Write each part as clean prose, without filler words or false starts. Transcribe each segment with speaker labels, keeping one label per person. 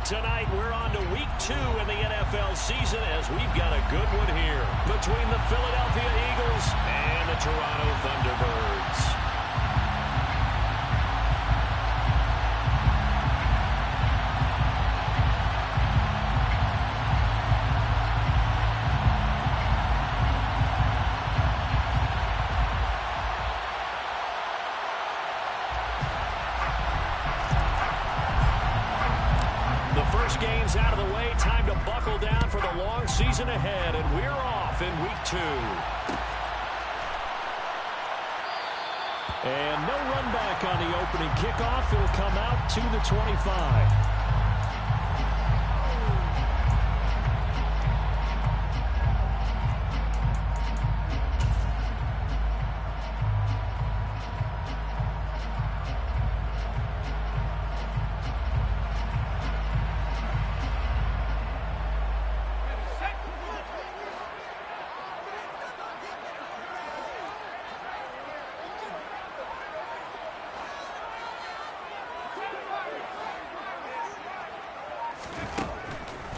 Speaker 1: Tonight, we're on to week 2 in the NFL season as we've got a good one here between the Philadelphia Eagles and the Toronto Thunderbirds. Game's out of the way. Time to buckle down for the long season ahead, and we're off in week 2. And no run back on the opening kickoff. It'll come out to the 25.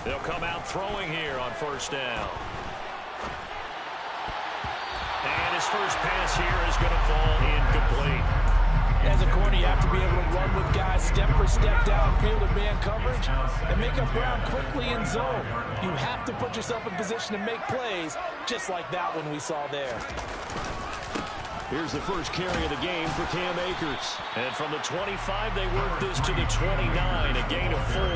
Speaker 1: They'll come out throwing here on first down. And his first pass here is going to fall incomplete.
Speaker 2: As a corner, you have to be able to run with guys step for step downfield in man coverage and make up ground quickly in zone. You have to put yourself in position to make plays, just like that one we saw there.
Speaker 1: Here's the first carry of the game for Cam Akers. And from the 25, they work this to the 29, a gain of 4.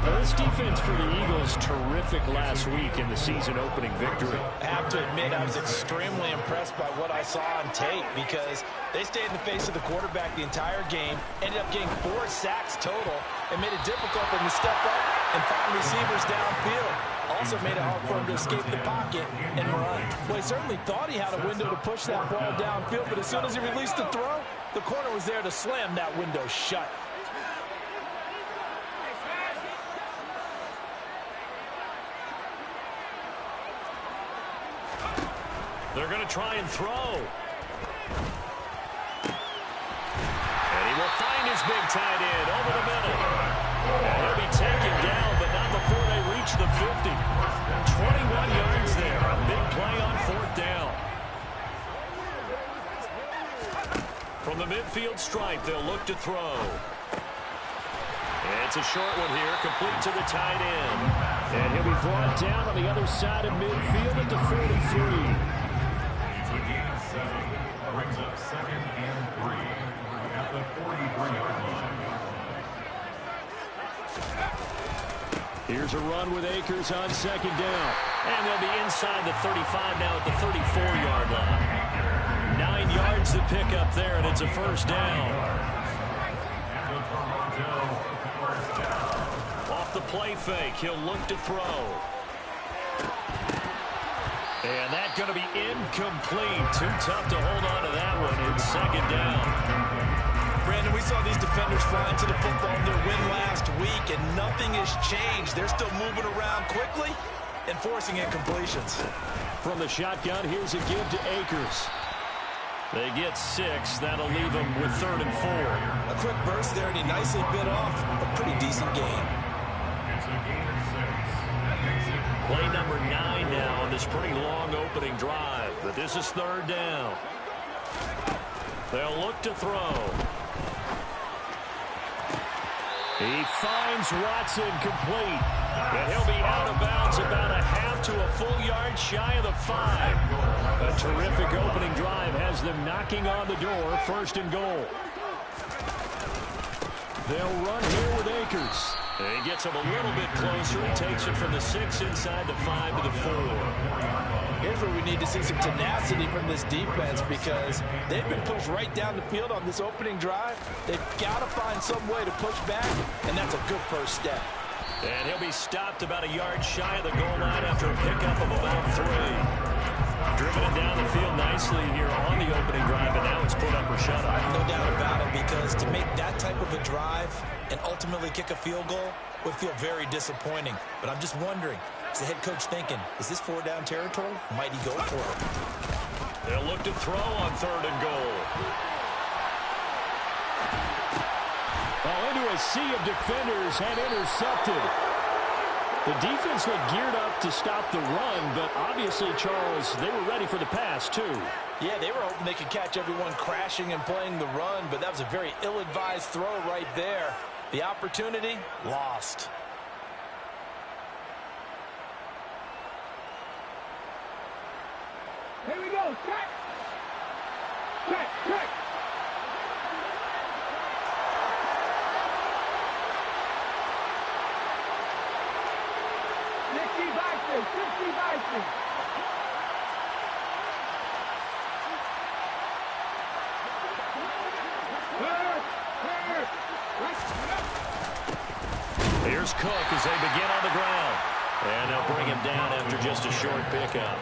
Speaker 1: Well, this defense for the Eagles, terrific last week in the season-opening victory.
Speaker 2: I have to admit, I was extremely impressed by what I saw on tape because they stayed in the face of the quarterback the entire game, ended up getting 4 sacks total, and made it difficult for him to step up and find receivers downfield. Also made it hard for him to escape the pocket and run. Well, he certainly thought he had a window to push that ball downfield, but as soon as he released the throw, the corner was there to slam that window shut.
Speaker 1: They're going to try and throw. And he will find his big tight end over the middle. And he'll be taken down, but not before they reach the 50. 21 yards there. A big play on fourth down. From the midfield stripe, they'll look to throw. And it's a short one here, complete to the tight end. And he'll be brought down on the other side of midfield at the 43.
Speaker 3: Brings up 2nd and 3 at the 43-yard line.
Speaker 1: Here's a run with Akers on 2nd down. And they'll be inside the 35 now at the 34-yard line. 9 yards to pick up there, and it's a first down. Off the play fake, he'll look to throw. And that's going to be incomplete. Too tough to hold on to that one. It's 2nd down.
Speaker 2: Brandon, we saw these defenders flying to the football in their win last week, and nothing has changed. They're still moving around quickly and forcing incompletions.
Speaker 1: From the shotgun, here's a give to Akers. They get 6. That'll leave them with 3rd and 4.
Speaker 2: A quick burst there, and he nicely bit off a pretty decent gain.
Speaker 3: It's a gain of 6.
Speaker 1: Play number 9 now on this pretty long opening drive. But this is 3rd down. They'll look to throw. He finds Watson complete. And he'll be out of bounds about a half to a full yard shy of the 5. A terrific opening drive has them knocking on the door. 1st and goal. They'll run here with Akers. And he gets him a little bit closer. He takes it from the 6 inside the 5 to the 4.
Speaker 2: Here's where we need to see some tenacity from this defense because they've been pushed right down the field on this opening drive. They've got to find some way to push back, and that's a good first step.
Speaker 1: And he'll be stopped about a yard shy of the goal line after a pickup of about 3. Driven it down the field nicely here on the opening drive, and now it's put up or shut up.
Speaker 2: No doubt about it, because to make that type of a drive and ultimately kick a field goal would feel very disappointing. But I'm just wondering, is the head coach thinking, is this 4-down territory? Might he go for it?
Speaker 1: They'll look to throw on 3rd and goal. Oh, into a sea of defenders and intercepted. The defense looked geared up to stop the run, but obviously, Charles, they were ready for the pass, too.
Speaker 2: Yeah, they were hoping they could catch everyone crashing and playing the run, but that was a very ill-advised throw right there. The opportunity, lost.
Speaker 4: Here we go. Check. Check. Check.
Speaker 1: Here's Cook as they begin on the ground. And they'll bring him down after just a short pickup.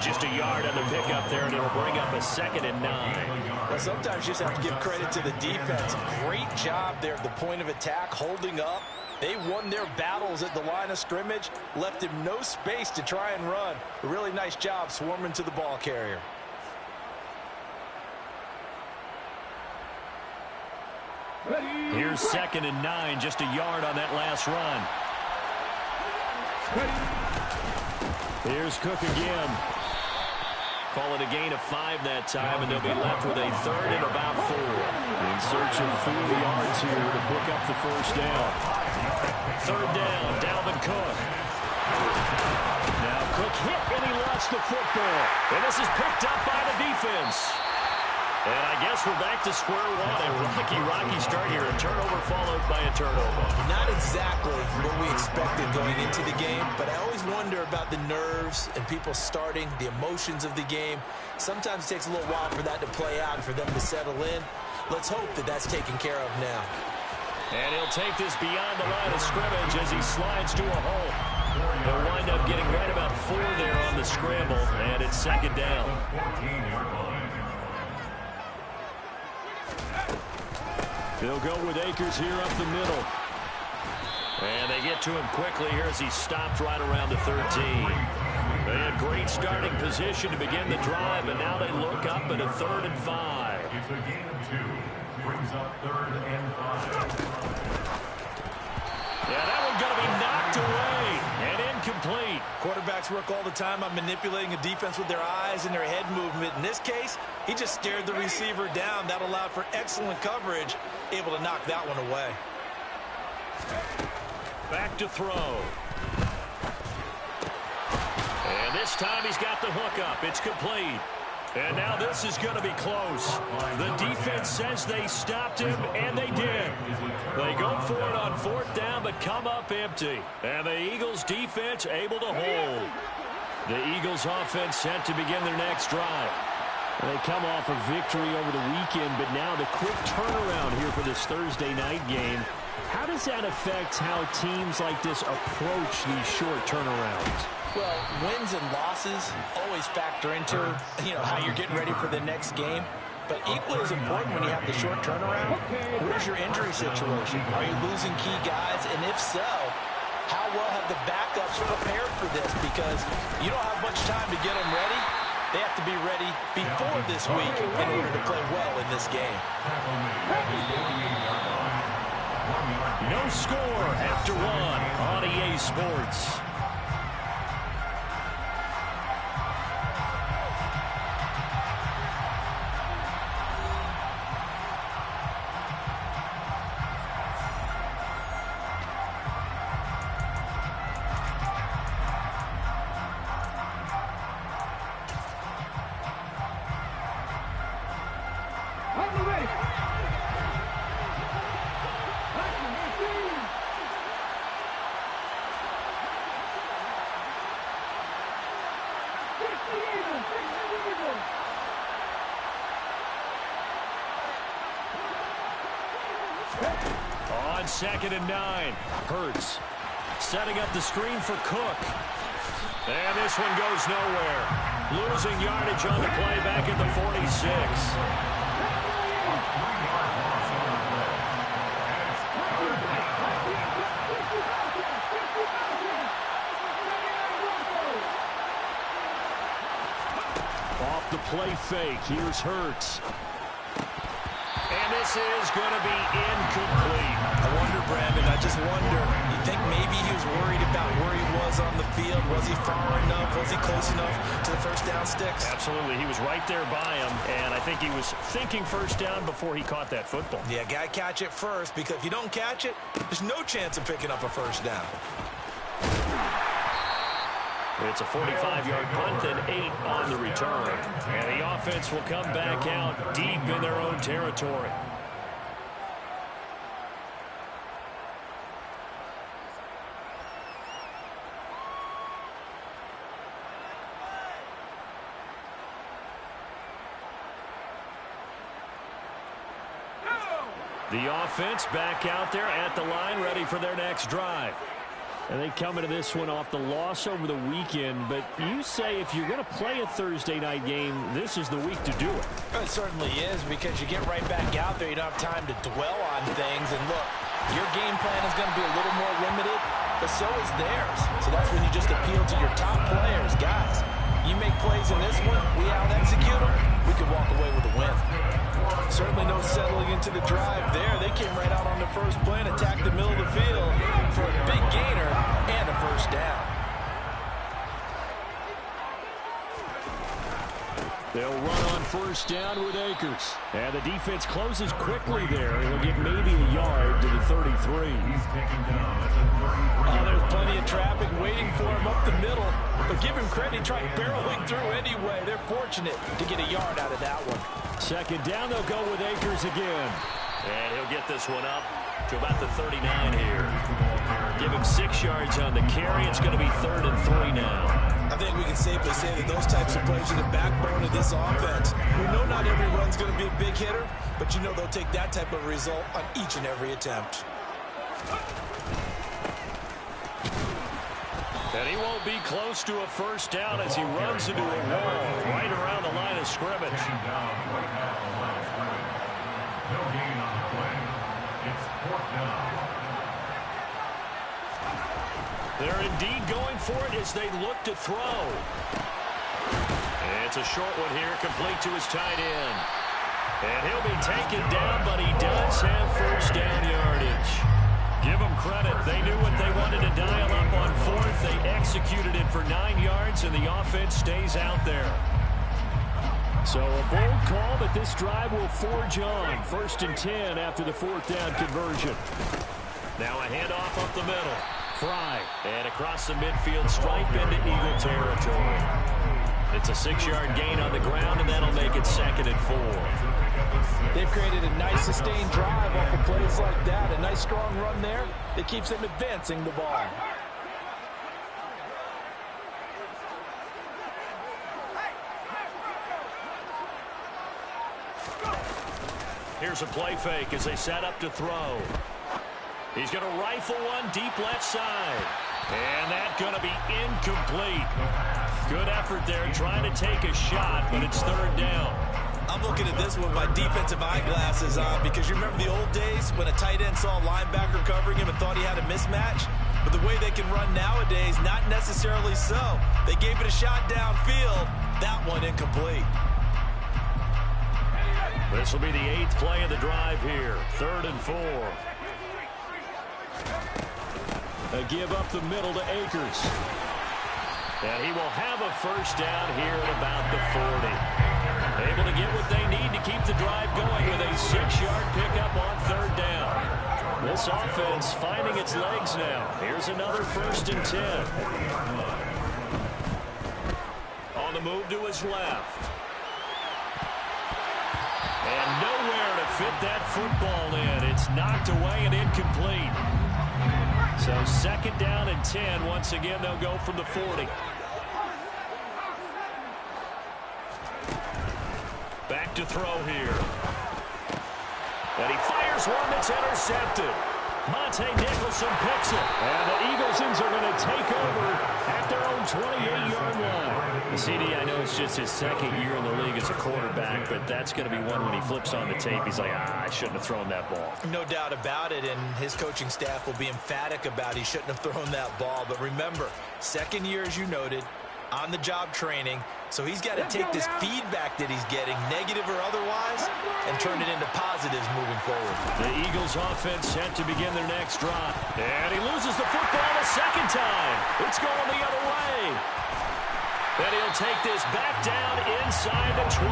Speaker 1: Just a yard on the pickup there, and it'll bring up a 2nd and 9.
Speaker 2: Well, sometimes you just have to give credit to the defense. Great job there at the point of attack, holding up. They won their battles at the line of scrimmage, left him no space to try and run. A really nice job swarming to the ball carrier.
Speaker 1: Here's 2nd and 9, just a yard on that last run. Here's Cook again. Call it a gain of 5 that time, and they'll be left with a 3rd and about 4. In search of 4 yards here to pick up the first down. 3rd down, Dalvin Cook. Now Cook hit, and he lost the football. And this is picked up by the defense. And I guess we're back to square one. A rocky start here. A turnover followed by a turnover.
Speaker 2: Not exactly what we expected going into the game, but I always wonder about the nerves and people starting, the emotions of the game. Sometimes it takes a little while for that to play out and for them to settle in. Let's hope that that's taken care of now.
Speaker 1: And he'll take this beyond the line of scrimmage as he slides to a hole. He'll wind up getting right about 4 there on the scramble, and it's 2nd down. They'll go with Akers here up the middle. And they get to him quickly here as he stopped right around the 13. They had great starting position to begin the drive, and now they look up at a 3rd and 5.
Speaker 3: It's a gain of 2. Brings up 3rd and 5.
Speaker 1: Yeah, that one's going to be knocked away and incomplete.
Speaker 2: Quarterbacks work all the time on manipulating a defense with their eyes and their head movement. In this case, he just stared the receiver down. That allowed for excellent coverage, able to knock that one away.
Speaker 1: Back to throw. And this time he's got the hook up. It's complete. And now this is going to be close. The defense says they stopped him, and they did. They go for it on 4th down, but come up empty. And the Eagles' defense able to hold. The Eagles' offense set to begin their next drive. They come off a victory over the weekend, but now the quick turnaround here for this Thursday night game. How does that affect how teams like this approach these short turnarounds?
Speaker 2: Well, wins and losses always factor into, how you're getting ready for the next game. But equally as important when you have the short turnaround, where's your injury situation? Are you losing key guys? And if so, how well have the backups prepared for this? Because you don't have much time to get them ready. They have to be ready before this week in order to play well in this game.
Speaker 1: No score after 1 on EA Sports. On 2nd and 9, Hurts setting up the screen for Cook. And this one goes nowhere. Losing yardage on the play back at the 46. Off the play fake, here's Hurts. And this This is going to be incomplete.
Speaker 2: I wonder, Brandon, I just wonder, you think maybe he was worried about where he was on the field? Was he far enough? Was he close enough to the first down sticks?
Speaker 1: Absolutely. He was right there by him, and I think he was thinking first down before he caught that football.
Speaker 2: Yeah, got to catch it first, because if you don't catch it, there's no chance of picking up a first down.
Speaker 1: It's a 45-yard punt and 8 on the return. And the offense will come back out deep in their own territory. The offense back out there at the line, ready for their next drive. And they come into this one off the loss over the weekend. But you say if you're going to play a Thursday night game, this is the week to do it.
Speaker 2: It certainly is, because you get right back out there. You don't have time to dwell on things. And look, your game plan is going to be a little more limited, but so is theirs. So that's when you just appeal to your top players. Guys, you make plays in this one, we out-execute them, we can walk away with a win. Certainly no settling into the drive there. They came right out on the first play and attacked the middle of the field for a big gainer and a first down.
Speaker 1: They'll run on first down with Akers. And the defense closes quickly there. He'll get maybe a yard to the 33.
Speaker 3: He's taken down at the 33.
Speaker 2: Oh, there's plenty of traffic waiting for him up the middle. But give him credit, he tried barreling through anyway. They're fortunate to get a yard out of that one.
Speaker 1: Second down, they'll go with Akers again. And he'll get this one up to about the 39 here. Give him 6 yards on the carry. It's going to be 3rd and 3 now.
Speaker 2: I think we can safely say that those types of plays are the backbone of this offense. We know not every run's going to be a big hitter, but you know they'll take that type of result on each and every attempt.
Speaker 1: And he won't be close to a first down as he runs into a wall right around the line of scrimmage.
Speaker 3: Taken down right at the line of scrimmage. No gain on the play. It's 4th down.
Speaker 1: They're indeed going for it as they look to throw. It's a short one here, complete to his tight end. And he'll be taken down, but he does have first down yardage. Give them credit. They knew what they wanted to dial up on 4th. They executed it for 9 yards, and the offense stays out there. So a bold call, but this drive will forge on. 1st and 10 after the 4th down conversion. Now a handoff up the middle. Fry. And across the midfield stripe into Eagle territory. It's a 6-yard gain on the ground, and that'll make it 2nd and 4.
Speaker 2: They've created a nice sustained drive off of plays like that. A nice strong run there that keeps them advancing the ball.
Speaker 1: Here's a play fake as they set up to throw. He's going to rifle one deep left side. And that's going to be incomplete. Good effort there trying to take a shot, but it's 3rd down.
Speaker 2: I'm looking at this with my defensive eyeglasses on, because you remember the old days when a tight end saw a linebacker covering him and thought he had a mismatch? But the way they can run nowadays, not necessarily so. They gave it a shot downfield. That one incomplete.
Speaker 1: This will be the 8th play of the drive here. 3rd and 4. A give up the middle to Akers. And he will have a first down here at about the 40. Able to get what they need to keep the drive going with a 6-yard pickup on 3rd down. This offense finding its legs now. Here's another 1st and 10. On the move to his left. And nowhere to fit that football in. It's knocked away and incomplete. So 2nd down and 10. Once again, they'll go from the 40. Back to throw here. And he fires one that's intercepted. Monte Nicholson picks it. And the Eaglesons are going to take over at their own 28-yard line. CD, I know it's just his 2nd year in the league as a quarterback, but that's going to be one when he flips on the tape. He's like, I shouldn't have thrown that ball.
Speaker 2: No doubt about it, and his coaching staff will be emphatic about he shouldn't have thrown that ball. But remember, 2nd year, as you noted, on-the-job training. So he's got to take this feedback that he's getting, negative or otherwise, and turn it into positives moving forward.
Speaker 1: The Eagles offense set to begin their next drive. And he loses the football a second time. It's going the other way. And he'll take this back down inside the 20.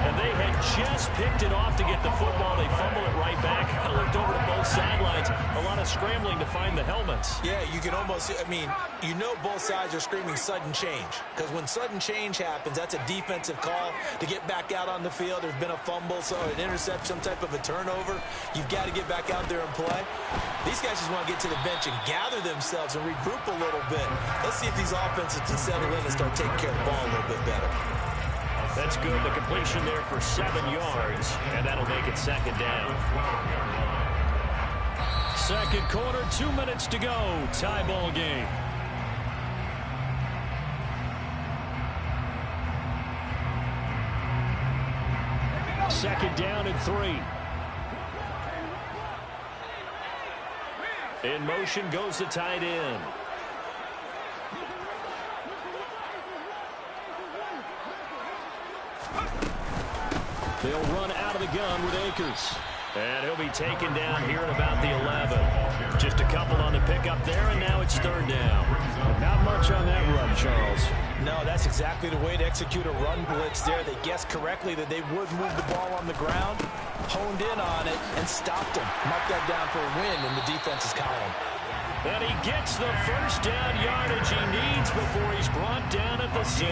Speaker 1: And they had just picked it off to get the football. They fumble it right back. I looked over to both sidelines. A lot of scrambling to find the helmets.
Speaker 2: Yeah, you can almost, I mean, you know both sides are screaming sudden change. Because when sudden change happens, that's a defensive call to get back out on the field. There's been a fumble, so an interception, some type of a turnover. You've got to get back out there and play. These guys just want to get to the bench and gather themselves and regroup a little bit. Let's see if these offenses can settle in and start taking care of the ball a little bit better.
Speaker 1: That's good. The completion there for 7 yards, and that'll make it second down. Second quarter, 2 minutes to go. Tie ball game. Second down and 3. In motion goes the tight end. They'll run out of the gun with Akers. And he'll be taken down here at about the 11. Just a couple on the pickup there, and now it's third down. Not much on that run, Charles.
Speaker 2: No, that's exactly the way to execute a run blitz there. They guessed correctly that they would move the ball on the ground, honed in on it, and stopped them. Mark that down for a win in the defense's column.
Speaker 1: And he gets the first down yardage he needs before he's brought down at the 6.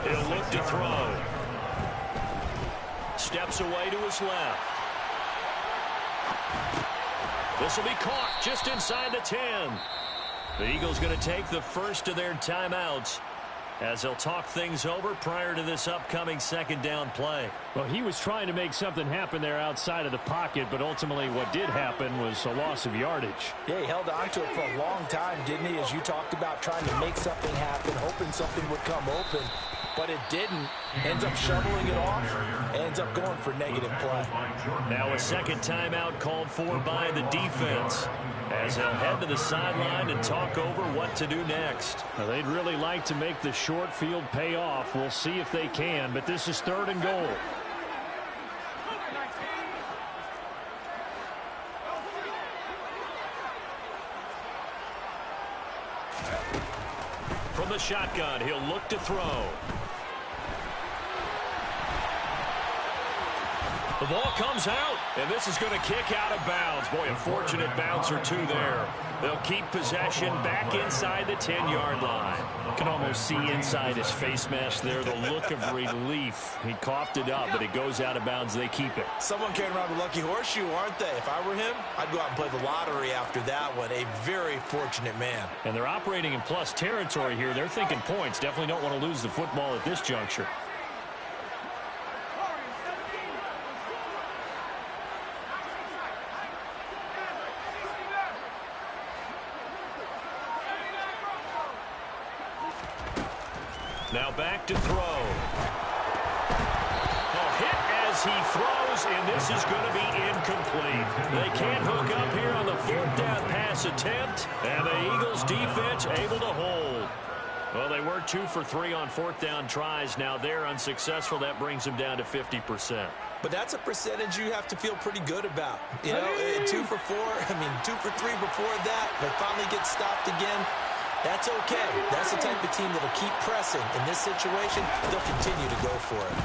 Speaker 1: He'll look to throw. Steps away to his left. This will be caught just inside the 10. The Eagles going to take the first of their timeouts as they'll talk things over prior to this upcoming second down play.
Speaker 5: Well, he was trying to make something happen there outside of the pocket, but ultimately what did happen was a loss of yardage.
Speaker 2: Yeah, he held on to it for a long time, didn't he? As you talked about, trying to make something happen, hoping something would come open, but it didn't. Ends up shoveling it off, ends up going for negative play.
Speaker 1: Now a second timeout called for by the defense, as they'll head to the sideline and talk over what to do next.
Speaker 5: Now, they'd really like to make the short field pay off. We'll see if they can, but this is 3rd and goal.
Speaker 1: From the shotgun, he'll look to throw. The ball comes out, and this is going to kick out of bounds. Boy, a fortunate bounce or two there. They'll keep possession back inside the 10-yard line.
Speaker 5: You can almost see inside his face mask there the look of relief. He coughed it up, but it goes out of bounds. They keep it.
Speaker 2: Someone carrying around the lucky horseshoe, aren't they? If I were him, I'd go out and play the lottery after that one. A very fortunate man.
Speaker 5: And they're operating in plus territory here. They're thinking points. Definitely don't want to lose the football at this juncture.
Speaker 1: Now back to throw. A hit as he throws, and this is going to be incomplete. They can't hook up here on the 4th down pass attempt, and the Eagles defense able to hold. Well, they were 2 for 3 on 4th down tries. Now they're unsuccessful. That brings them down to 50%.
Speaker 2: But that's a percentage you have to feel pretty good about. You know, 2 for 4, 2 for 3 before that, but finally get stopped again. That's okay. That's the type of team that will keep pressing. In this situation, they'll continue to go for it.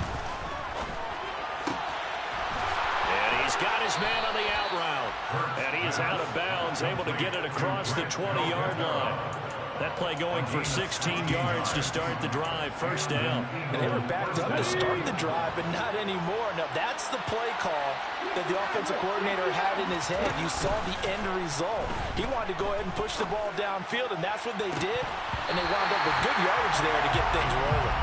Speaker 1: And he's got his man on the out route. And he is out of bounds, able to get it across the 20-yard line. That play going for 16 yards to start the drive. First down.
Speaker 2: And they were backed up to start the drive, but not anymore. Now, that's the play call that the offensive coordinator had in his head. You saw the end result. He wanted to go ahead and push the ball downfield, and that's what they did. And they wound up with good yardage there to get things rolling.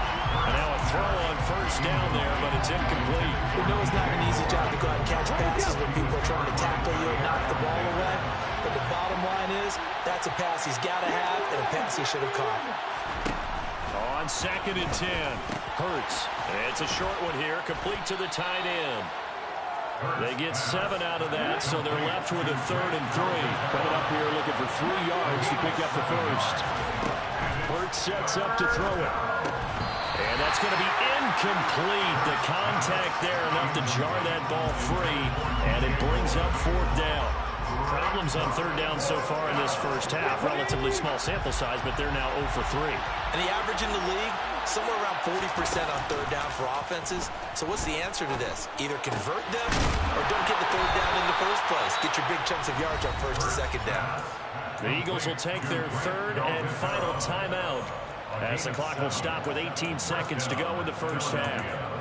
Speaker 1: And now a throw on first down there, but it's incomplete.
Speaker 2: We know it's not an easy job to go out and catch passes when people are trying to tackle you and knock the ball away. But the bottom line is, that's a pass he's got to have and a pass he should have caught.
Speaker 1: On 2nd and 10, Hurts. It's a short one here, complete to the tight end.
Speaker 5: They get 7 out of that, so they're left with a 3rd and 3. Coming up here looking for 3 yards to pick up the first. Hurts sets up to throw it. And that's going to be incomplete. The contact there enough to jar that ball free, and it brings up 4th down. Problems on 3rd down so far in this first half. Relatively small sample size, but they're now 0 for 3.
Speaker 2: And the average in the league, somewhere around 40% on 3rd down for offenses. So what's the answer to this? Either convert them or don't get the 3rd down in the first place. Get your big chunks of yards on 1st and 2nd down.
Speaker 5: The Eagles will take their 3rd and final timeout as the clock will stop with 18 seconds to go in the first half.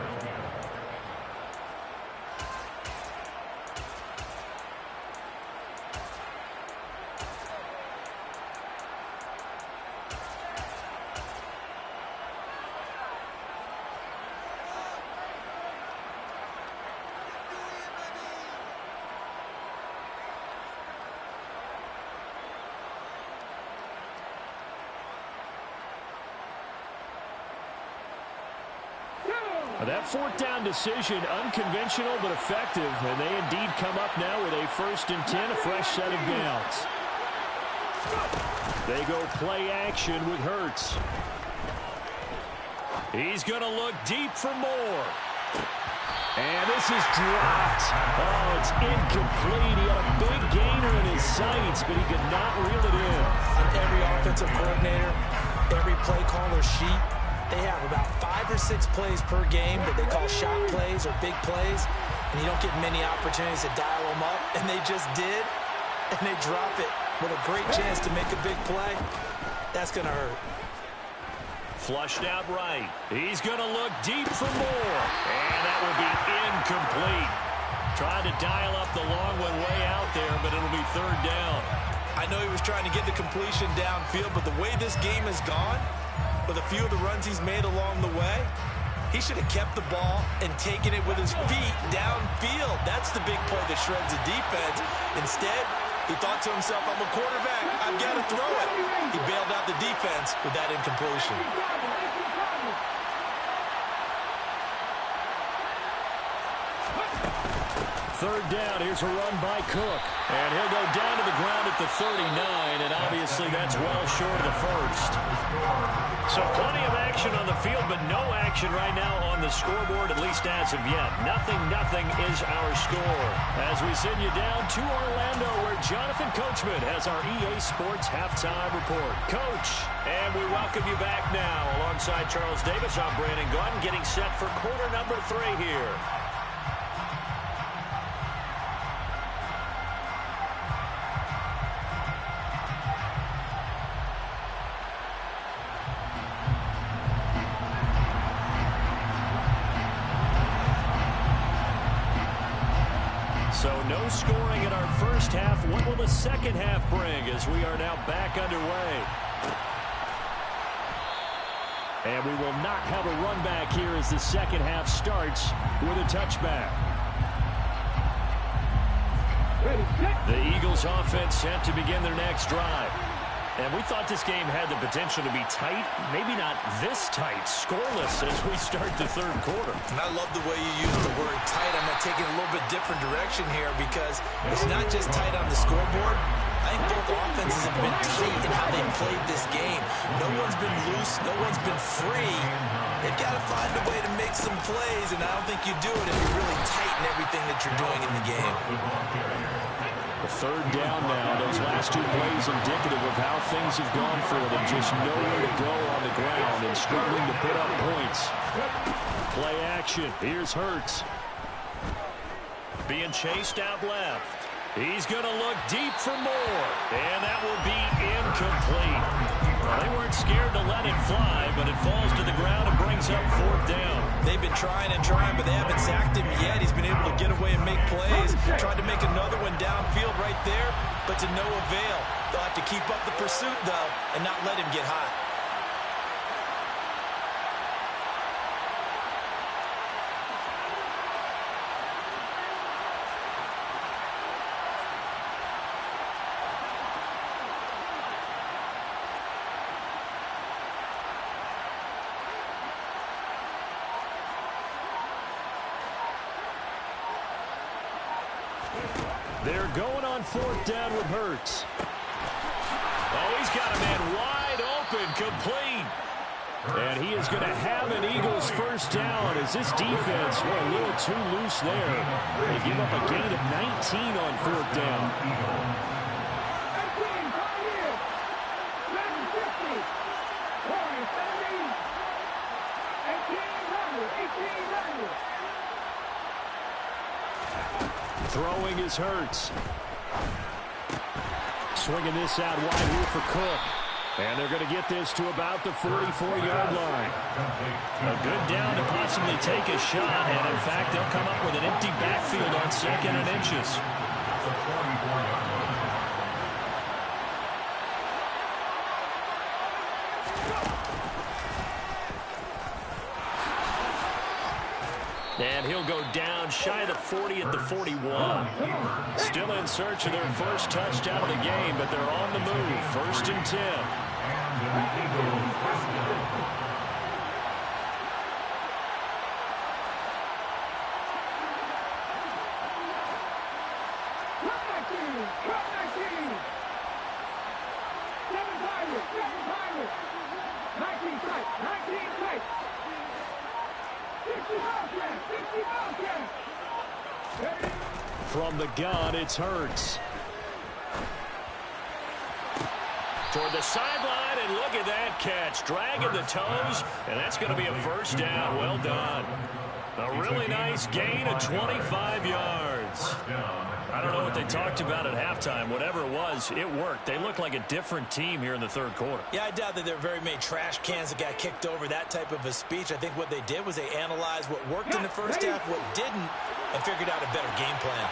Speaker 5: That 4th down decision, unconventional but effective, and they indeed come up now with a 1st and 10, a fresh set of downs. They go play action with Hurts. He's going to look deep for more. And this is dropped. Oh, it's incomplete. He had a big gainer in his sights, but he could not reel it in.
Speaker 2: On every offensive coordinator, every play caller sheet, they have about 5 or 6 plays per game that they call shot plays or big plays, and you don't get many opportunities to dial them up, and they just did, and they drop it with a great chance to make a big play. That's going to hurt.
Speaker 5: Flushed out right. He's going to look deep for more, and that will be incomplete. Trying to dial up the long one way out there, but it'll be 3rd down.
Speaker 2: I know he was trying to get the completion downfield, but the way this game has gone, with a few of the runs he's made along the way, he should have kept the ball and taken it with his feet downfield. That's the big play that shreds the defense. Instead, he thought to himself, I'm a quarterback, I've got to throw it. He bailed out the defense with that incompletion.
Speaker 5: 3rd down, here's a run by Cook. And he'll go down to the ground at the 39, and obviously that's well short of the first. So plenty of action on the field, but no action right now on the scoreboard, at least as of yet. 0-0 is our score. As we send you down to Orlando, where Jonathan Coachman has our EA Sports Halftime Report. Coach, and we welcome you back now. Alongside Charles Davis, I'm Brandon Gunn, getting set for quarter number 3 here. So no scoring in our first half. What will the second half bring as we are now back underway? And we will not have a run back here as the second half starts with a touchback. The Eagles offense set to begin their next drive. And we thought this game had the potential to be tight, maybe not this tight, scoreless as we start the 3rd quarter.
Speaker 2: And I love the way you use the word tight. I'm going to take it a little bit different direction here because it's not just tight on the scoreboard. I think both offenses have been tight in how they've played this game. No one's been loose. No one's been free. They've got to find a way to make some plays, and I don't think you do it if you're really tight in everything that you're doing in the game.
Speaker 5: The 3rd down now. Those last 2 plays indicative of how things have gone for them. Just nowhere to go on the ground and struggling to put up points. Play action. Here's Hurts. Being chased out left. He's going to look deep for more. And that will be incomplete. Well, they weren't scared to let it fly, but it falls to the ground and brings up 4th down.
Speaker 2: They've been trying and trying, but they haven't sacked him yet. He's been able to get away and make plays. Tried to make another one downfield right there, but to no avail. They'll have to keep up the pursuit, though, and not let him get hot.
Speaker 5: They're going on 4th down with Hurts. Oh, he's got a man wide open, complete. And he is going to have an Eagles first down as this defense were a little too loose there. They give up a gain of 19 on 4th down. Throwing is Hurts. Swinging this out wide here for Cook. And they're going to get this to about the 44-yard line. A good down to possibly take a shot. And, in fact, they'll come up with an empty backfield on 2nd and inches. And he'll go down shy of the 40 at the 41. Still in search of their first touchdown of the game, but they're on the move. 1st and 10. From the gun, it's Hurts. Toward the sideline, and look at that catch. Dragging the toes, and that's going to be a first down. Well done. A really nice gain of 25 yards. I don't know what they talked about at halftime. Whatever it was, it worked. They look like a different team here in the 3rd quarter.
Speaker 2: Yeah, I doubt that there were very many trash cans that got kicked over, that type of a speech. I think what they did was they analyzed what worked in the first half, what didn't, and figured out a better game plan.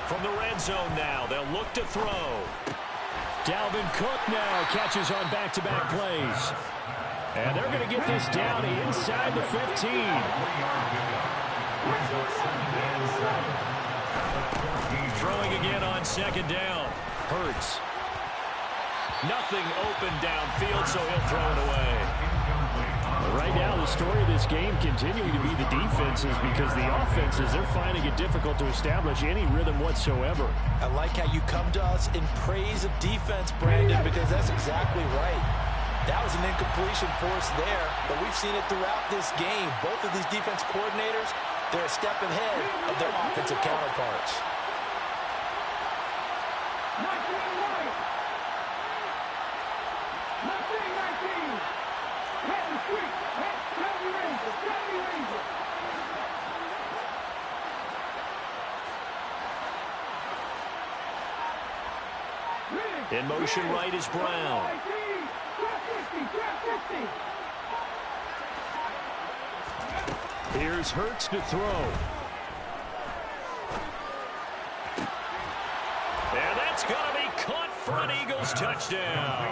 Speaker 5: From the red zone now, they'll look to throw. Dalvin Cook now catches on back-to-back plays. And they're going to get this down inside the 15. Throwing again on 2nd down. Hurts. Nothing open downfield, so he'll throw it away. Right now, the story of this game continuing to be the defenses, because the offenses, they're finding it difficult to establish any rhythm whatsoever.
Speaker 2: I like how you come to us in praise of defense, Brandon, because that's exactly right. That was an incompletion for us there, but we've seen it throughout this game. Both of these defense coordinators, they're a step ahead of their offensive counterparts.
Speaker 5: In motion right is Brown. Here's Hurts to throw. And that's going to be caught for an Eagles touchdown.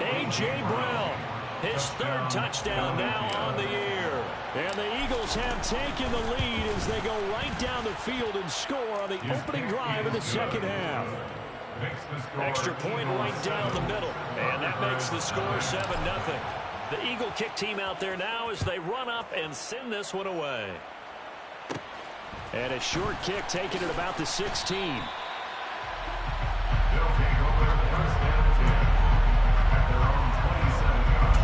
Speaker 5: A.J. Brown, his 3rd touchdown now on the year. And the Eagles have taken the lead as they go right down the field and score on the opening drive of the 2nd half. Extra point right down the middle. And that makes the score 7-0. The Eagle kick team out there now as they run up and send this one away. And a short kick taken at about the 16.
Speaker 3: They'll take over 1st and 10 at their own 27-yard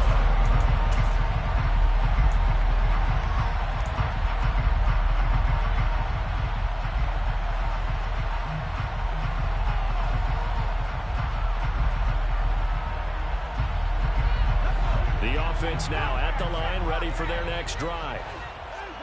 Speaker 5: Offense now at the line, ready for their next drive.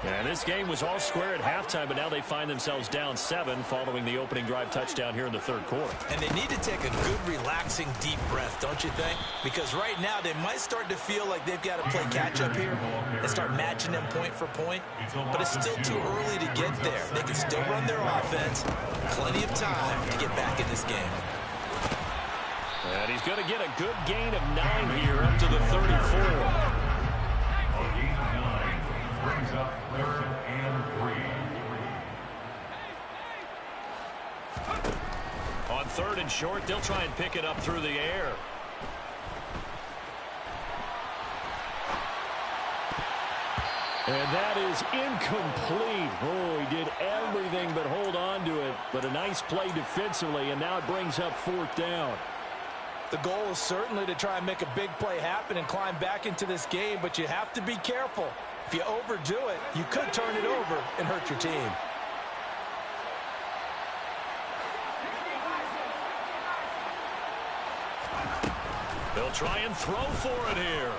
Speaker 5: And this game was all square at halftime, but now they find themselves down 7 following the opening drive touchdown here in the 3rd quarter.
Speaker 2: And they need to take a good, relaxing, deep breath, don't you think? Because right now they might start to feel like they've got to play catch-up here and start matching them point for point. But it's still too early to get there. They can still run their offense. Plenty of time to get back in this game.
Speaker 5: And he's going to get a good gain of 9 here up to the 34.
Speaker 3: A gain of 9 brings up 3rd and 3.
Speaker 5: On 3rd and short, they'll try and pick it up through the air. And that is incomplete. Oh, he did everything but hold on to it. But a nice play defensively, and now it brings up 4th down.
Speaker 2: The goal is certainly to try and make a big play happen and climb back into this game, but you have to be careful. If you overdo it, you could turn it over and hurt your team.
Speaker 5: They'll try and throw for it here.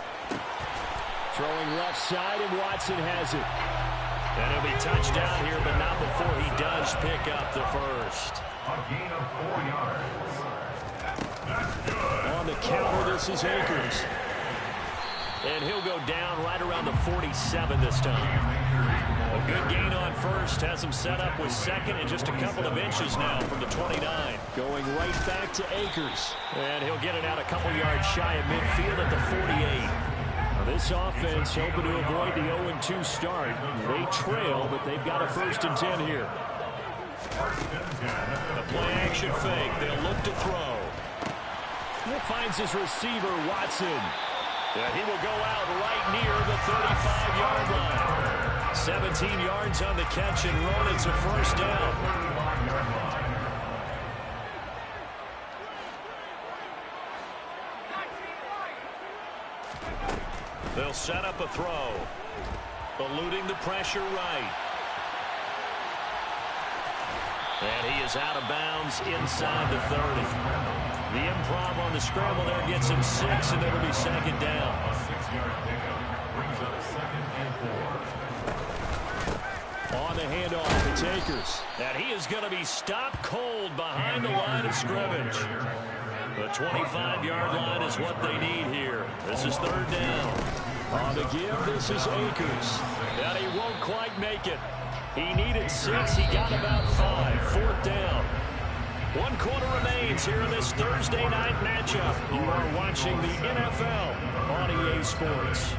Speaker 5: Throwing left side, and Watson has it. And he'll be touched down here, but not before he does pick up the first.
Speaker 3: A gain of 4 yards. That's good.
Speaker 5: On the counter, this is Akers. And he'll go down right around the 47 this time. A good gain on first, has him set up with second and just a couple of inches now from the 29. Going right back to Akers. And he'll get it out a couple yards shy of midfield at the 48. This offense hoping to avoid the 0-2 start. They trail, but they've got a 1st and 10 here. The play action fake. They'll look to throw. He finds his receiver, Watson. And he will go out right near the 35-yard line. 17 yards on the catch, and Ronan's a 1st down. They'll set up a throw. Eluding the pressure right. And he is out of bounds inside the 30. The improv on the scramble there gets him 6, and it'll be 2nd down.
Speaker 3: A 6-yard pickup brings up 2nd and 4.
Speaker 5: On the handoff, it's Akers. And he is going to be stopped cold behind the line of scrimmage. The 25-yard line is what they need here. This is 3rd down. On the give, this is Akers. And he won't quite make it. He needed 6. He got about 5. 4th down. 1 quarter remains here in this Thursday night matchup. You are watching the NFL on EA Sports.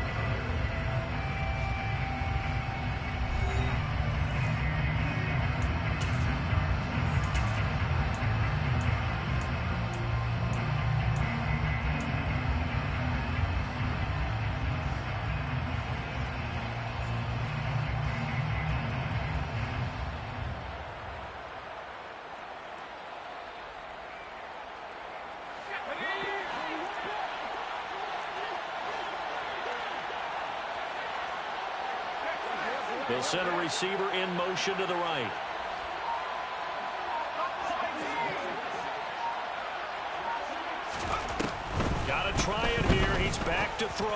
Speaker 5: They'll send a receiver in motion to the right. Got to try it here. He's back to throw.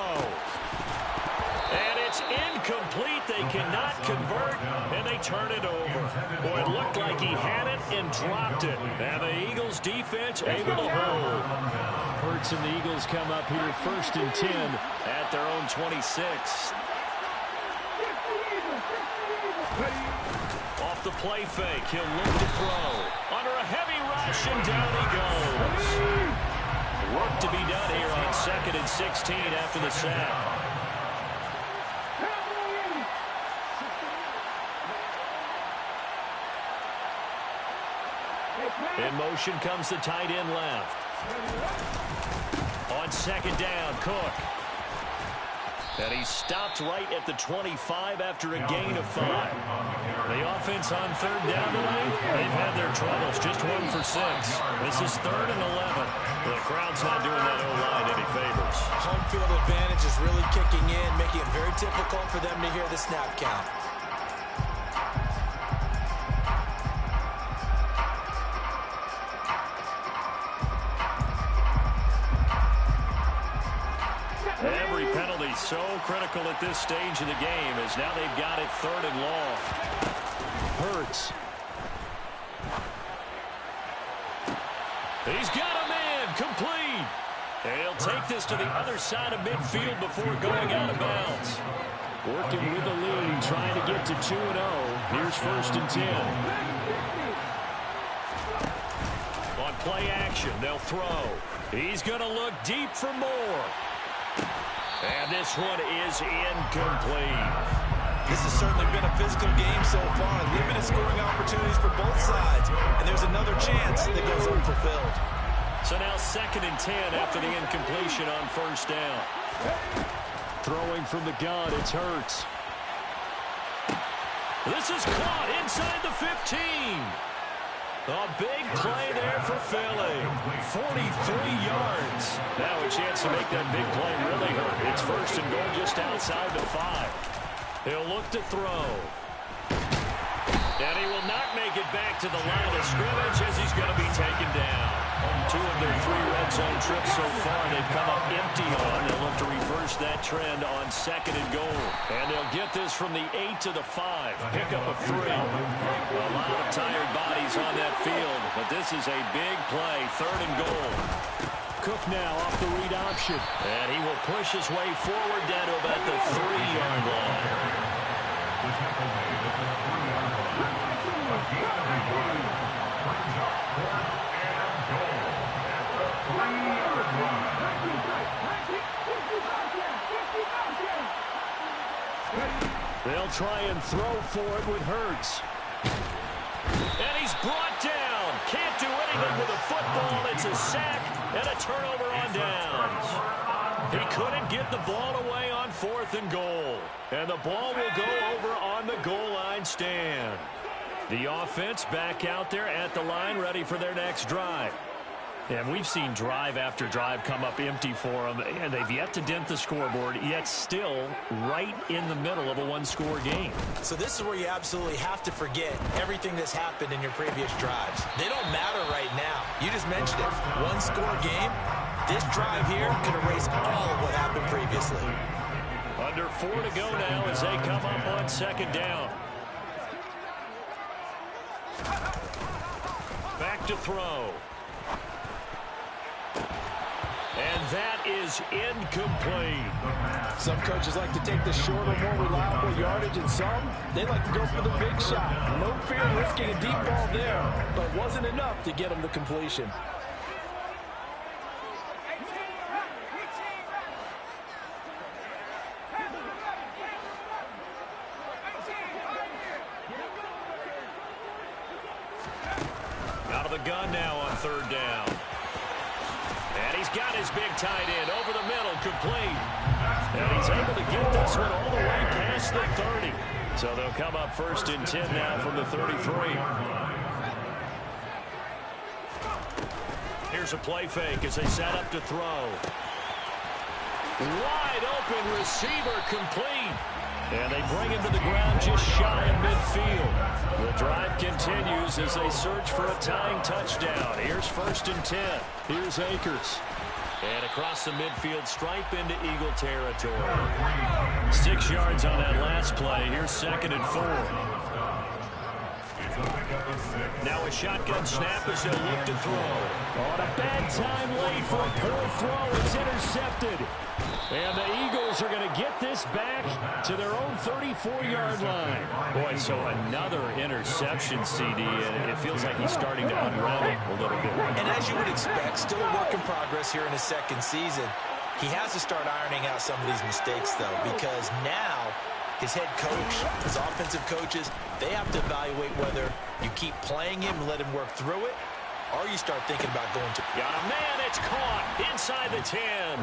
Speaker 5: And it's incomplete. They cannot convert, and they turn it over. Boy, it looked like he had it and dropped it. And the Eagles defense able to hold. Hurts and the Eagles come up here 1st and 10 at their own 26. Off the play fake, he'll look to throw. Under a heavy rush, and down he goes. Work to be done here on 2nd and 16 after the sack. In motion comes the tight end left. On 2nd down, Cook. And he stopped right at the 25 after a gain of 5. The offense on 3rd down tonight, they've had their troubles. Just 1 for 6. This is 3rd and 11. The crowd's not doing that O-line any favors.
Speaker 2: Home field advantage is really kicking in, making it very difficult for them to hear the snap count.
Speaker 5: Every penalty so critical at this stage of the game as now they've got it 3rd and long. Hurts. He's got a man complete. He'll take this to the other side of midfield before going out of bounds. Working with the lead, trying to get to 2-0. Here's 1st and 10. On play action, they'll throw. He's going to look deep for more. And this one is incomplete.
Speaker 2: This has certainly been a physical game so far. Limited scoring opportunities for both sides. And there's another chance that goes unfulfilled.
Speaker 5: So now 2nd and 10 after the incompletion on 1st down. Throwing from the gun, it's Hurts.
Speaker 1: This is caught inside the 15. A big play there for Philly. 43 yards. Now a chance to make that big play really hurt. It's first and goal just outside the 5. He'll look to throw. And he will not make it back to the line of scrimmage as he's going to be taken down. 2 of their 3 red zone trips so far they've come up empty on. They'll look to reverse that trend on second and goal. And they'll get this from the 8 to the 5. Pick up of 3. A lot of tired bodies on that field, but this is a big play. Third and goal. Cook now off the read option. And he will push his way forward down to about the 3-yard line. They'll try and throw for it with Hurts. And he's brought down. Can't do anything with a football. It's a sack and a turnover on downs. He couldn't get the ball away on 4th and goal. And the ball will go over on the goal line stand. The offense back out there at the line, ready for their next drive. And we've seen drive after drive come up empty for them, and they've yet to dent the scoreboard, yet still right in the middle of a one-score game.
Speaker 2: So this is where you absolutely have to forget everything that's happened in your previous drives. They don't matter right now. You just mentioned it. One-score game. This drive here could erase all of what happened previously.
Speaker 1: Under 4 to go now as they come up on second down. Back to throw. And that is incomplete.
Speaker 2: Some coaches like to take the shorter, more reliable yardage, and some, they like to go for the big shot. No fear of risking a deep ball there, but wasn't enough to get them the completion.
Speaker 1: Out of the gun now on third down. And he's got his big tight end over the middle, complete. And he's able to get this one all the way past the 30. So they'll come up first and 10 now from the 33. Here's a play fake as they set up to throw. Wide open receiver, complete. And they bring him to the ground just shy of midfield. The drive continues as they search for a tying touchdown. Here's first and 10. Here's Akers. And across the midfield stripe into Eagle territory. 6 yards on that last play. Here's second and 4. Now a shotgun snap as they'll look to throw. On a bad time late for a poor throw. It's intercepted. And the Eagles are going to get this back to their own 34-yard line. Boy, so another interception, CD, and it feels like he's starting to unravel a little bit.
Speaker 2: And as you would expect, still a work in progress here in his second season. He has to start ironing out some of these mistakes, though, because now his head coach, his offensive coaches, they have to evaluate whether you keep playing him and let him work through it, or you start thinking about going to...
Speaker 1: Got a man, it's caught inside the 10.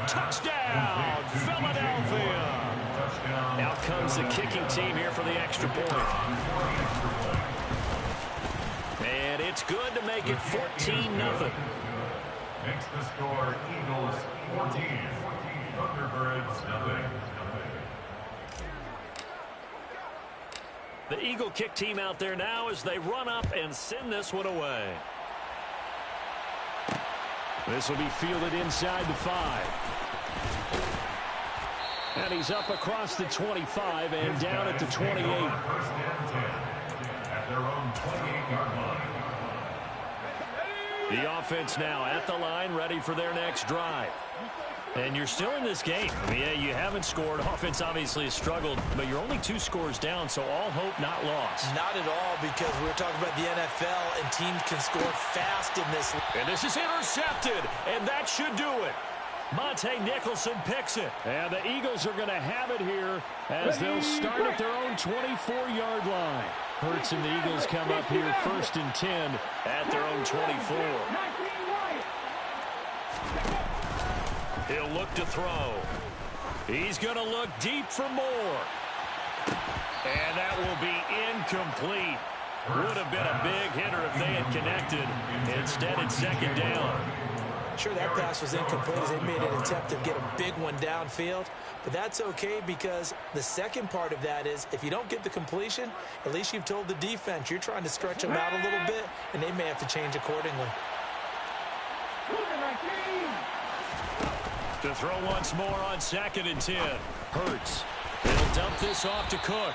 Speaker 1: Touchdown, Philadelphia. Out comes the kicking team here for the extra point. And it's good to make it 14-0.
Speaker 3: Makes the score Eagles 14, Thunderbirds nothing.
Speaker 1: The Eagle kick team out there now as they run up and send this one away. This will be fielded inside the 5. And he's up across the 25 and down at the 28.
Speaker 3: First and 10 at their own 28-yard line.
Speaker 1: The offense now at the line, ready for their next drive. And you're still in this game. I mean, yeah, you haven't scored. Offense obviously has struggled, but you're only 2 scores down, so all hope not lost.
Speaker 2: Not at all, because we're talking about the NFL, and teams can score fast in this.
Speaker 1: And this is intercepted, and that should do it. Monte Nicholson picks it. And the Eagles are going to have it here as they'll start at their own 24-yard line. Hurts and the Eagles come up here first and 10 at their own 24. He'll look to throw. He's going to look deep for more.
Speaker 5: And that will be incomplete. Would have been a big hitter if they had connected. Instead, it's second down.
Speaker 2: Sure, that pass was incomplete as they made an attempt to get a big one downfield. But that's okay because the second part of that is if you don't get the completion, at least you've told the defense you're trying to stretch them out a little bit, and they may have to change accordingly.
Speaker 5: To throw once more on 2nd and 10. Hurts. He'll dump this off to Cook.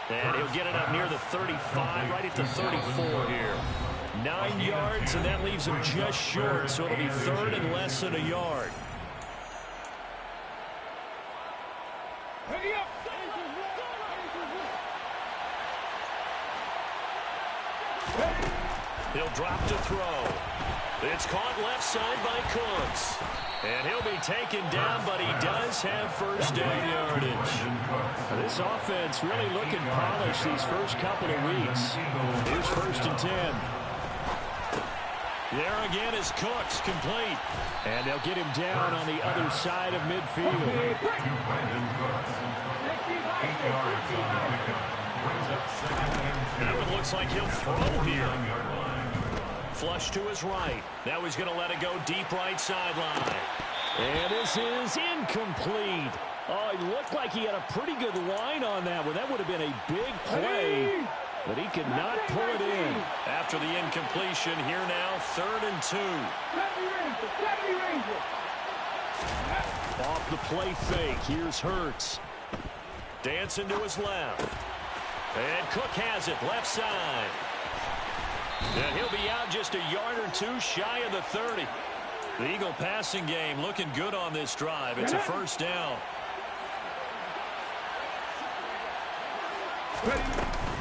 Speaker 5: And he'll get it up near the 35, right at the 34 here. 9 yards, and that leaves him just short, so it'll be 3rd and less than a yard. He'll drop to throw. It's caught left side by Cooks. And he'll be taken down, but he does have first down yardage. This offense really looking polished these first couple of weeks. Here's 1st and 10. There again is Cooks, complete. And they'll get him down on the other side of midfield. That one looks like he'll throw here. Flush to his right. Now he's going to let it go deep right sideline. And this is incomplete. Oh, it looked like he had a pretty good line on that one. That would have been a big play, but he could not pull it in. After the incompletion, here now, 3rd and 2. Off the play fake, here's Hurts. Dancing to his left. And Cook has it, left side. And he'll be out just a yard or two shy of the 30. The Eagle passing game looking good on this drive. It's a first down.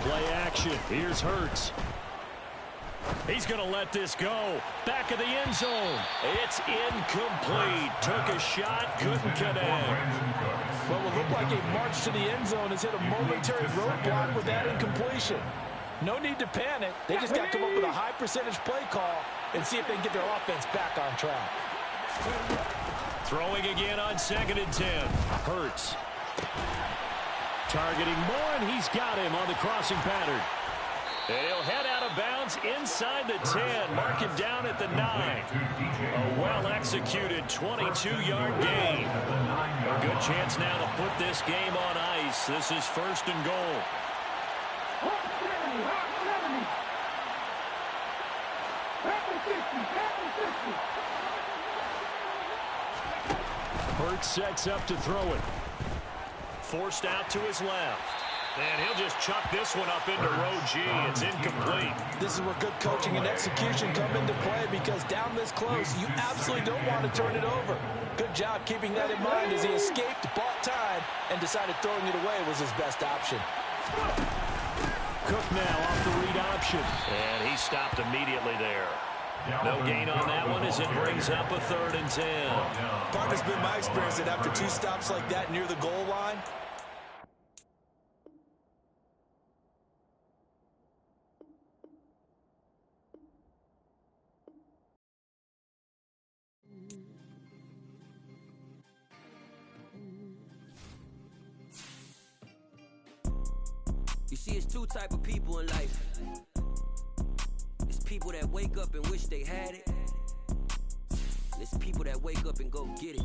Speaker 5: Play action. Here's Hurts. He's going to let this go. Back of the end zone. It's incomplete. Took a shot, couldn't connect.
Speaker 2: Well, it looked like a march to the end zone has hit a momentary roadblock with that incompletion. No need to panic. They just got to come up with a high percentage play call and see if they can get their offense back on track.
Speaker 5: Throwing again on 2nd and 10. Hurts. Targeting more, and he's got him on the crossing pattern. And he'll head out of bounds inside the 10. Mark him down at the 9. A well-executed 22-yard gain. A good chance now to put this game on ice. This is 1st and goal. Hurts sets up to throw it. Forced out to his left. And he'll just chuck this one up into row G. It's incomplete.
Speaker 2: This is where good coaching and execution come into play because down this close, you absolutely don't want to turn it over. Good job keeping that in mind as he escaped, bought time, and decided throwing it away was his best option.
Speaker 5: Cook now off the read option. And he stopped immediately there. No gain on that one as it brings up a 3rd and 10.
Speaker 2: Partner's been my experience that after 2 stops like that near the goal line,
Speaker 6: you see, it's 2 type of people in life. It's people that wake up and wish they had it. And it's people that wake up and go get it.